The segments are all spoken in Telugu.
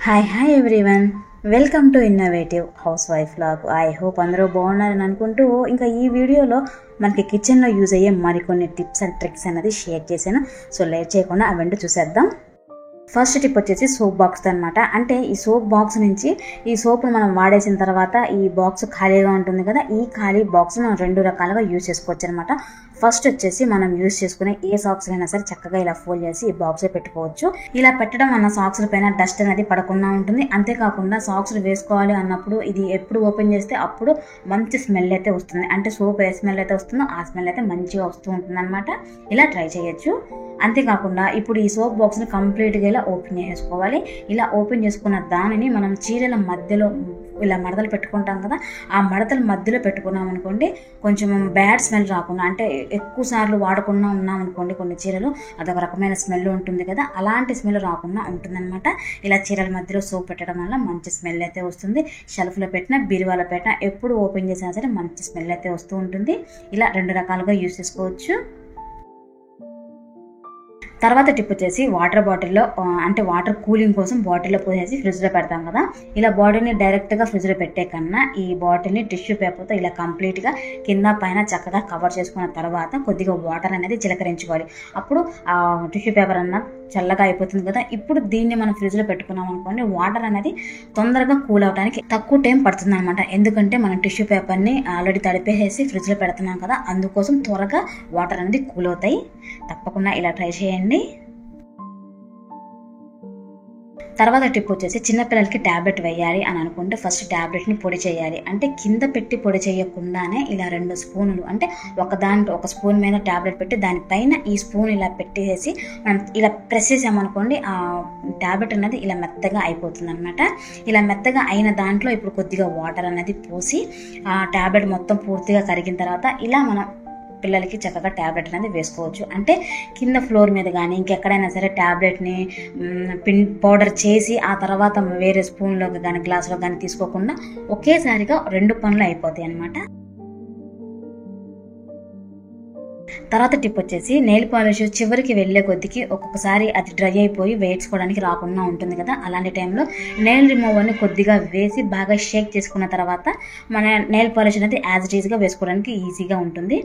Hi everyone, welcome to innovative house wife vlog. I hope అందరూ బాగున్నారని అనుకుంటూ ఇంకా ఈ వీడియోలో మనకి కిచెన్లో యూజ్ అయ్యే మరికొన్ని టిప్స్ అండ్ ట్రిక్స్ అనేది షేర్ చేశాను. సో లేట్ చేయకుండా అవంటూ చూసేద్దాం. ఫస్ట్ టిప్ వచ్చేసి సోప్ బాక్స్ అనమాట. అంటే ఈ సోప్ బాక్స్ నుంచి ఈ సోప్ మనం వాడేసిన తర్వాత ఈ బాక్స్ ఖాళీగా ఉంటుంది కదా, ఈ ఖాళీ బాక్స్ మనం రెండు రకాలుగా యూజ్ చేసుకోవచ్చు అనమాట. ఫస్ట్ వచ్చేసి మనం యూజ్ చేసుకునే ఏ సాక్స్ అయినా సరే చక్కగా ఇలా ఫోల్డ్ చేసి ఈ బాక్స్లో పెట్టుకోవచ్చు. ఇలా పెట్టడం వల్ల సాక్స్ల పైన డస్ట్ అనేది పడకుండా ఉంటుంది. అంతేకాకుండా సాక్స్లు వేసుకోవాలి అన్నప్పుడు ఇది ఎప్పుడు ఓపెన్ చేస్తే అప్పుడు మంచి స్మెల్ అయితే వస్తుంది. అంటే సోప్ ఏ స్మెల్ అయితే వస్తుందో ఆ స్మెల్ అయితే మంచిగా వస్తూ ఉంటుంది అనమాట. ఇలా ట్రై చేయొచ్చు. అంతేకాకుండా ఇప్పుడు ఈ సోప్ బాక్స్ని కంప్లీట్గా ఇలా ఓపెన్ చేసుకోవాలి. ఇలా ఓపెన్ చేసుకున్న దానిని మనం చీరల మధ్యలో ఇలా మడతలు పెట్టుకుంటాం కదా, ఆ మడతల మధ్యలో పెట్టుకున్నాం అనుకోండి, కొంచెం బ్యాడ్ స్మెల్ రాకుండా, అంటే ఎక్కువ సార్లు వాడకుండా ఉన్నాం అనుకోండి కొన్ని చీరలు అదొక రకమైన స్మెల్ ఉంటుంది కదా, అలాంటి స్మెల్ రాకుండా ఉంటుందన్నమాట. ఇలా చీరల మధ్యలో సోప్ పెట్టడం వల్ల మంచి స్మెల్ అయితే వస్తుంది. షెల్ఫ్లో పెట్టినా బీరువాలో పెట్టినా ఎప్పుడు ఓపెన్ చేసినా సరే మంచి స్మెల్ అయితే వస్తూ ఉంటుంది. ఇలా రెండు రకాలుగా యూజ్ చేసుకోవచ్చు. తర్వాత టిప్ వచ్చేసి వాటర్ బాటిల్లో, అంటే వాటర్ కూలింగ్ కోసం బాటిల్లో పోసేసి ఫ్రిడ్జ్లో పెడతాం కదా, ఇలా బాటిల్ని డైరెక్ట్గా ఫ్రిడ్జ్లో పెట్టే కన్నా ఈ బాటిల్ని టిష్యూ పేపర్తో ఇలా కంప్లీట్గా కింద పైన చక్కగా కవర్ చేసుకున్న తర్వాత కొద్దిగా వాటర్ అనేది చిలకరించుకోవాలి. అప్పుడు ఆ టిష్యూ పేపర్ అన్న చల్లగా అయిపోతుంది కదా. ఇప్పుడు దీన్ని మనం ఫ్రిడ్జ్లో పెట్టుకున్నాం అనుకోండి, వాటర్ అనేది తొందరగా కూల్ అవడానికి తక్కువ టైం పడుతుంది అనమాట. ఎందుకంటే మనం టిష్యూ పేపర్ని ఆల్రెడీ తడిపేసి ఫ్రిడ్జ్లో పెడుతున్నాం కదా, అందుకోసం త్వరగా వాటర్ అనేది కూల్ అవుతాయి. తప్పకుండా ఇలా ట్రై చేయండి. తర్వాత టిప్ వచ్చేసి చిన్నపిల్లలకి ట్యాబ్లెట్ వేయాలి అని అనుకుంటే ఫస్ట్ ట్యాబ్లెట్ని పొడి చేయాలి. అంటే కింద పెట్టి పొడి చేయకుండానే ఇలా 2 స్పూన్లు, అంటే ఒక స్పూన్ మీద ట్యాబ్లెట్ పెట్టి దానిపైన ఈ స్పూన్ ఇలా పెట్టేసి మనం ఇలా ప్రెస్ చేసామనుకోండి, ఆ ట్యాబ్లెట్ అనేది ఇలా మెత్తగా అయిపోతుంది అనమాట. ఇలా మెత్తగా అయిన దాంట్లో ఇప్పుడు కొద్దిగా వాటర్ అనేది పోసి ఆ ట్యాబ్లెట్ మొత్తం పూర్తిగా కరిగిన తర్వాత ఇలా మనం పిల్లలకి చక్కగా ట్యాబ్లెట్ అనేది వేసుకోవచ్చు. అంటే కింద ఫ్లోర్ మీద కానీ ఇంకెక్కడైనా సరే ట్యాబ్లెట్ని పౌడర్ చేసి ఆ తర్వాత వేరే స్పూన్లోకి కానీ గ్లాసులో కానీ తీసుకోకుండా ఒకేసారిగా 2 పనులు అయిపోతాయి అన్నమాట. తర్వాత టిప్ వచ్చేసి నెయిల్ పాలిష్ చివరికి వెళ్ళే కొద్దికి ఒక్కొక్కసారి అది డ్రై అయిపోయి వేసుకోవడానికి రాకుండా ఉంటుంది కదా, అలాంటి టైంలో నెయిల్ రిమూవర్ని కొద్దిగా వేసి బాగా షేక్ చేసుకున్న తర్వాత మన నెయిల్ పాలిష్ అనేది యాజ్ ఇట్ ఈజ్గా వేసుకోవడానికి ఈజీగా ఉంటుంది.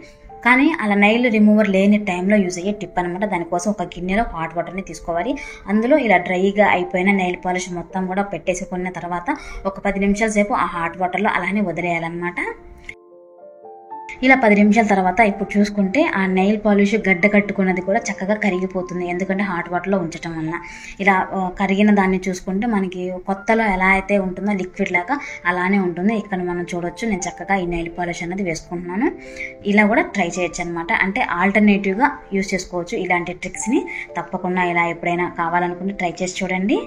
కానీ అలా నెయిల్ రిమూవర్ లేని టైంలో యూజ్ అయ్యే టిప్ అనమాట. దానికోసం ఒక గిన్నెలో హాట్ వాటర్ని తీసుకోవాలి. అందులో ఇలా డ్రైగా అయిపోయిన నెయిల్ పాలిష్ మొత్తం కూడా పెట్టేసుకున్న తర్వాత ఒక 10 నిమిషాల సేపు ఆ హాట్ వాటర్లో అలానే వదిలేయాలన్నమాట. ఇలా 10 నిమిషాల తర్వాత ఇప్పుడు చూసుకుంటే ఆ నెయిల్ పాలిష్ గడ్డ కట్టుకున్నది కూడా చక్కగా కరిగిపోతుంది. ఎందుకంటే హాట్ వాటర్లో ఉంచడం వల్ల ఇలా కరిగిన దాన్ని చూసుకుంటే మనకి కొత్తలో ఎలా అయితే ఉంటుందో లిక్విడ్ లాగా అలానే ఉంటుంది. ఇక్కడ మనం చూడొచ్చు, నేను చక్కగా ఈ నెయిల్ పాలిష్ అనేది వేసుకుంటున్నాను. ఇలా కూడా ట్రై చేయొచ్చు అనమాట. అంటే ఆల్టర్నేటివ్గా యూజ్ చేసుకోవచ్చు ఇలాంటి ట్రిక్స్ని. తప్పకుండా ఇలా ఎప్పుడైనా కావాలనుకుంటే ట్రై చేసి చూడండి.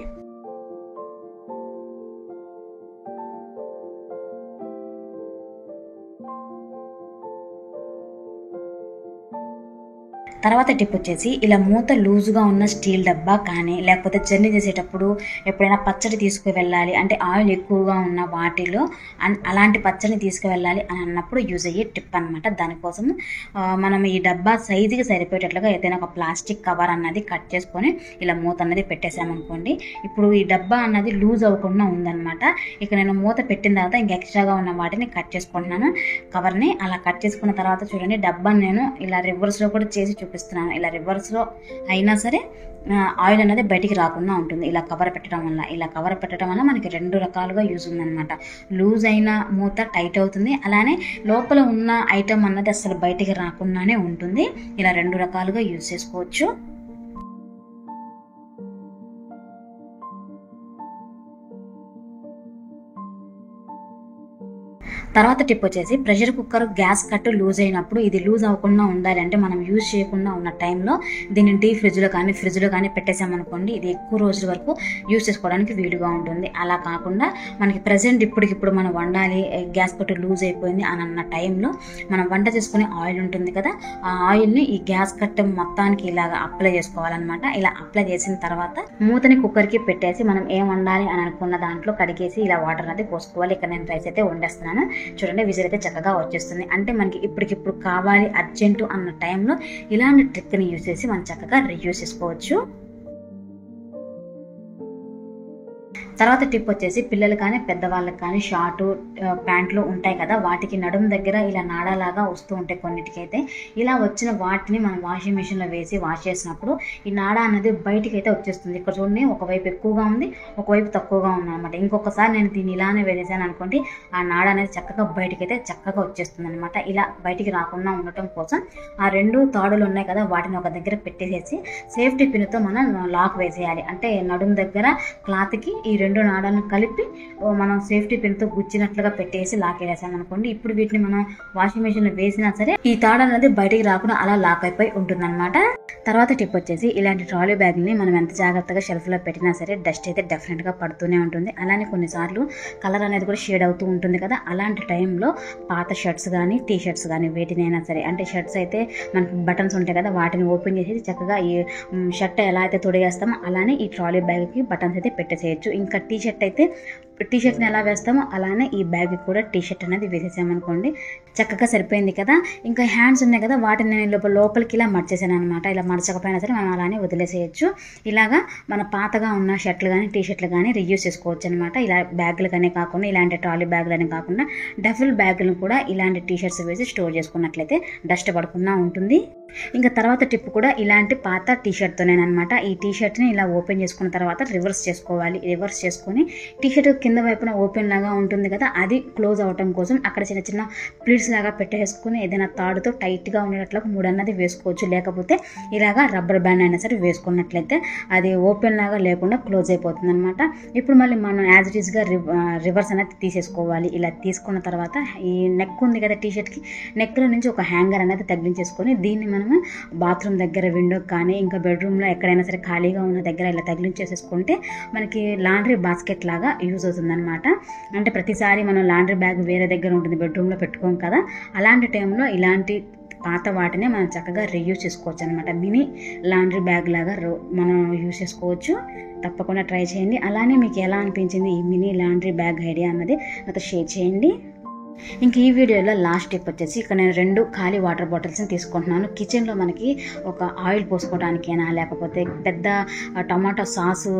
తర్వాత టిప్ వచ్చేసి ఇలా మూత లూజుగా ఉన్న స్టీల్ డబ్బా కానీ లేకపోతే జర్నీ చేసేటప్పుడు ఎప్పుడైనా పచ్చడి తీసుకువెళ్ళాలి అంటే ఆయిల్ ఎక్కువగా ఉన్న వాటిలో అలాంటి పచ్చడిని తీసుకువెళ్ళాలి అని అన్నప్పుడు యూజ్ అయ్యే టిప్ అనమాట. దానికోసం మనం ఈ డబ్బా సైజుకి సరిపోయేటట్లుగా ఏదైనా ఒక ప్లాస్టిక్ కవర్ అన్నది కట్ చేసుకొని ఇలా మూత అన్నది పెట్టేసామనుకోండి, ఇప్పుడు ఈ డబ్బా అన్నది లూజ్ అవ్వకుండా ఉందన్నమాట. ఇక నేను మూత పెట్టిన తర్వాత ఇంకా ఎక్స్ట్రాగా ఉన్న వాటిని కట్ చేసుకుంటున్నాను కవర్ని. అలా కట్ చేసుకున్న తర్వాత చూడండి, డబ్బాని నేను ఇలా రివర్స్లో కూడా చేసి చూపిస్తున్నాను. ఇలా రివర్స్లో అయినా సరే ఆయిల్ అనేది బయటికి రాకుండా ఉంటుంది ఇలా కవర్ పెట్టడం వల్ల. ఇలా కవర్ పెట్టడం వల్ల మనకి 2 రకాలుగా యూజ్ ఉందన్నమాట. లూజ్ అయిన మూత టైట్ అవుతుంది, అలానే లోపల ఉన్న ఐటమ్ అన్నది అసలు బయటికి రాకుండానే ఉంటుంది. ఇలా 2 రకాలుగా యూజ్ చేసుకోవచ్చు. తర్వాత టిప్ వచ్చేసి pressure cooker gas cut loose అయినప్పుడు ఇది లూజ్ అవ్వకుండా ఉండాలి అంటే మనం యూజ్ చేయకుండా ఉన్న టైంలో దీన్ని డీప్ ఫ్రిడ్జ్లో కానీ పెట్టేసామనుకోండి, ఇది ఎక్కువ రోజుల వరకు యూజ్ చేసుకోవడానికి వీలుగా ఉంటుంది. అలా కాకుండా మనకి ప్రజెంట్ ఇప్పటికిప్పుడు మనం వండాలి, గ్యాస్ కట్ లూజ్ అయిపోయింది అని అన్న టైంలో మనం వంట చేసుకునే ఆయిల్ ఉంటుంది కదా, ఆ ఆయిల్ని ఈ గ్యాస్ కట్ మొత్తానికి ఇలాగ అప్లై చేసుకోవాలన్నమాట. ఇలా అప్లై చేసిన తర్వాత మూతని కుక్కర్కి పెట్టేసి మనం ఏం వండాలి అని అనుకున్న దాంట్లో కడిగేసి ఇలా వాటర్ అనేది పోసుకోవాలి. ఇక్కడ నేను రైస్ అయితే వండేస్తున్నాను. చూడండి, విజిల్ అయితే చక్కగా వచ్చేస్తుంది. అంటే మనకి ఇప్పటికిప్పుడు కావాలి అర్జెంటు అన్న టైంలో ఇలాంటి ట్రిక్ని యూజ్ చేసి మనం చక్కగా రీయూజ్ చేసుకోవచ్చు. తర్వాత టిప్ వచ్చేసి పిల్లలు కానీ పెద్దవాళ్ళకి కానీ షార్ట్ ప్యాంట్లు ఉంటాయి కదా, వాటికి నడుము దగ్గర ఇలా నాడాలాగా వస్తూ ఉంటాయి కొన్నిటికైతే. ఇలా వచ్చిన వాటిని మనం వాషింగ్ మిషన్లో వేసి వాష్ చేసినప్పుడు ఈ నాడ అనేది బయటికి అయితే వచ్చేస్తుంది. ఇక్కడ చూడండి, ఒకవైపు ఎక్కువగా ఉంది, ఒకవైపు తక్కువగా ఉంది అనమాట. ఇంకొకసారి నేను దీన్ని ఇలానే వేసేసాను అనుకోండి, ఆ నాడ అనేది చక్కగా బయటికి అయితే చక్కగా వచ్చేస్తుంది అనమాట. ఇలా బయటికి రాకుండా ఉండటం కోసం ఆ 2 తాడులు ఉన్నాయి కదా, వాటిని ఒక దగ్గర పెట్టేసేసి సేఫ్టీ పిన్తో మనం లాక్ వేసేయాలి. అంటే నడుము దగ్గర క్లాత్కి ఈ 2 నాడాలను కలిపి మనం సేఫ్టీ పిన్తో గుచ్చినట్లుగా పెట్టేసి లాక్ వేసాం అనుకోండి. ఇప్పుడు వీటిని మనం వాషింగ్ మిషన్లో వేసినా సరే ఈ తాడు అనేది బయటికి రాకుండా అలా లాక్ అయిపోయి ఉంటుంది అనమాట. తర్వాత టిప్ వచ్చేసి ఇలాంటి ట్రాలీ బ్యాగ్ని మనం ఎంత జాగ్రత్తగా షెల్ఫ్లో పెట్టినా సరే డస్ట్ అయితే డెఫినెట్గా పడుతూనే ఉంటుంది. అలానే కొన్నిసార్లు కలర్ అనేది కూడా షేడ్ అవుతూ ఉంటుంది కదా, అలాంటి టైంలో పాత షర్ట్స్ కానీ టీ షర్ట్స్ కానీ వేటినైనా సరే, అంటే షర్ట్స్ అయితే మనకి బటన్స్ ఉంటాయి కదా, వాటిని ఓపెన్ చేసి చక్కగా ఈ షర్ట్ ఎలా అయితే తొడిగేస్తామో అలానే ఈ ట్రాలీ బ్యాగ్కి బటన్స్ అయితే పెట్టేసేయచ్చు. ఇంకా టీ షర్ట్ అయితే టీ షర్ట్ని ఎలా వేస్తామో అలానే ఈ బ్యాగ్ కూడా టీ షర్ట్ అనేది వేసేసామనుకోండి, చక్కగా సరిపోయింది కదా. ఇంకా హ్యాండ్స్ ఉన్నాయి కదా, వాటిని నేను లోపలికి ఇలా మర్చేసాను అనమాట. ఇలా మర్చకపోయినా సరే మనం అలానే వదిలేసేయచ్చు. ఇలాగా మన పాతగా ఉన్న షర్ట్లు కానీ టీ షర్ట్లు కానీ రీయూజ్ చేసుకోవచ్చు అనమాట. ఇలా బ్యాగులుగానే కాకుండా, ఇలాంటి ట్రాలీ బ్యాగులనే కాకుండా డఫిల్ బ్యాగులను కూడా ఇలాంటి టీ షర్ట్స్ వేసి స్టోర్ చేసుకున్నట్లయితే డస్ట్ పడకుండా ఉంటుంది. ఇంకా తర్వాత టిప్ కూడా ఇలాంటి పాత టీ షర్ట్తోనేనమాట. ఈ టీ షర్ట్ని ఇలా ఓపెన్ చేసుకున్న తర్వాత రివర్స్ చేసుకోవాలి. రివర్స్ చేసుకొని టీ షర్ట్ కింద వైపున ఓపెన్ లాగా ఉంటుంది కదా, అది క్లోజ్ అవటం కోసం అక్కడ చిన్న చిన్న ప్లీట్స్ లాగా పెట్టేసుకుని ఏదైనా తాడుతో టైట్గా ఉండేటట్లు 3 అన్నది వేసుకోవచ్చు. లేకపోతే ఇలాగా రబ్బర్ బ్యాండ్ అయినా సరే వేసుకున్నట్లయితే అది ఓపెన్ లాగా లేకుండా క్లోజ్ అయిపోతుంది అనమాట. ఇప్పుడు మళ్ళీ మనం యాజ్ ఇట్ ఈస్గా రివర్స్ అనేది తీసేసుకోవాలి. ఇలా తీసుకున్న తర్వాత ఈ నెక్ ఉంది కదా టీ షర్ట్కి, నెక్లో నుంచి ఒక హ్యాంగర్ అనేది తగిలించేసుకొని దీన్ని మనము బాత్రూమ్ దగ్గర, విండోకి కానీ ఇంకా బెడ్రూమ్లో ఎక్కడైనా సరే ఖాళీగా ఉన్న దగ్గర ఇలా తగిలించేసేసుకుంటే మనకి లాండ్రీ బాస్కెట్ లాగా యూజ్ అవుతుంది అనమాట. అంటే ప్రతిసారి మనం లాండ్రీ బ్యాగ్ వేరే దగ్గర ఉంటుంది, బెడ్రూమ్లో పెట్టుకోం కదా, అలాంటి టైంలో ఇలాంటి పాత వాటినే మనం చక్కగా రీయూజ్ చేసుకోవచ్చు అనమాట. మినీ లాండ్రీ బ్యాగ్ లాగా మనం యూజ్ చేసుకోవచ్చు. తప్పకుండా ట్రై చేయండి. అలానే మీకు ఎలా అనిపించింది ఈ మినీ లాండ్రీ బ్యాగ్ ఐడియా అన్నది నాతో షేర్ చేయండి. ఇంక ఈ వీడియోలో లాస్ట్ టిప్ వచ్చేసి ఇక్కడ నేను 2 ఖాళీ వాటర్ బాటిల్స్ని తీసుకుంటున్నాను. కిచెన్లో మనకి ఒక ఆయిల్ పోసుకోవడానికైనా లేకపోతే పెద్ద టమాటో సాసు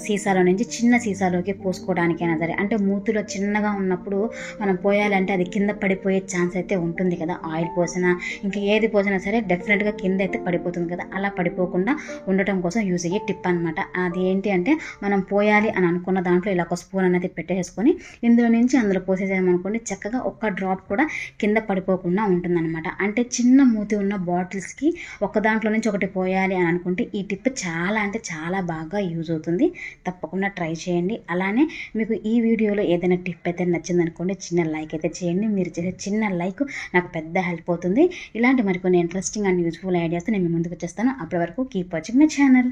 సీసాలో నుంచి చిన్న సీసాలోకి పోసుకోవడానికైనా సరే, అంటే మూతులో చిన్నగా ఉన్నప్పుడు మనం పోయాలంటే అది కింద పడిపోయే ఛాన్స్ అయితే ఉంటుంది కదా, ఆయిల్ పోసినా ఇంకా ఏది పోసినా సరే డెఫినెట్గా కింద అయితే పడిపోతుంది కదా. అలా పడిపోకుండా ఉండటం కోసం యూజ్ అయ్యే టిప్ అనమాట. అది ఏంటి అంటే మనం పోయాలి అని అనుకున్న దాంట్లో ఇలా ఒక స్పూన్ అనేది పెట్టేసుకొని ఇందులో నుంచి అందులో పోసేసామనుకోండి, చక్కగా ఒక్క డ్రాప్ కూడా కింద పడిపోకుండా ఉంటుందన్నమాట. అంటే చిన్న మూతి ఉన్న బాటిల్స్కి ఒక దాంట్లో నుంచి ఒకటి పోయాలి అని అనుకుంటే ఈ టిప్ చాలా అంటే చాలా బాగా యూజ్ అవుతుంది. తప్పకుండా ట్రై చేయండి. అలానే మీకు ఈ వీడియోలో ఏదైనా టిప్ అయితే నచ్చిందనుకోండి, చిన్న లైక్ అయితే చేయండి. మీరు చేసే చిన్న లైక్ నాకు పెద్ద హెల్ప్ అవుతుంది. ఇలాంటి మరికొన్ని ఇంట్రెస్టింగ్ అండ్ యూజ్ఫుల్ ఐడియాస్ నేను మీ ముందుకు వచ్చేస్తాను. అప్పటి వరకు కీప్ వాచింగ్ మై ఛానల్.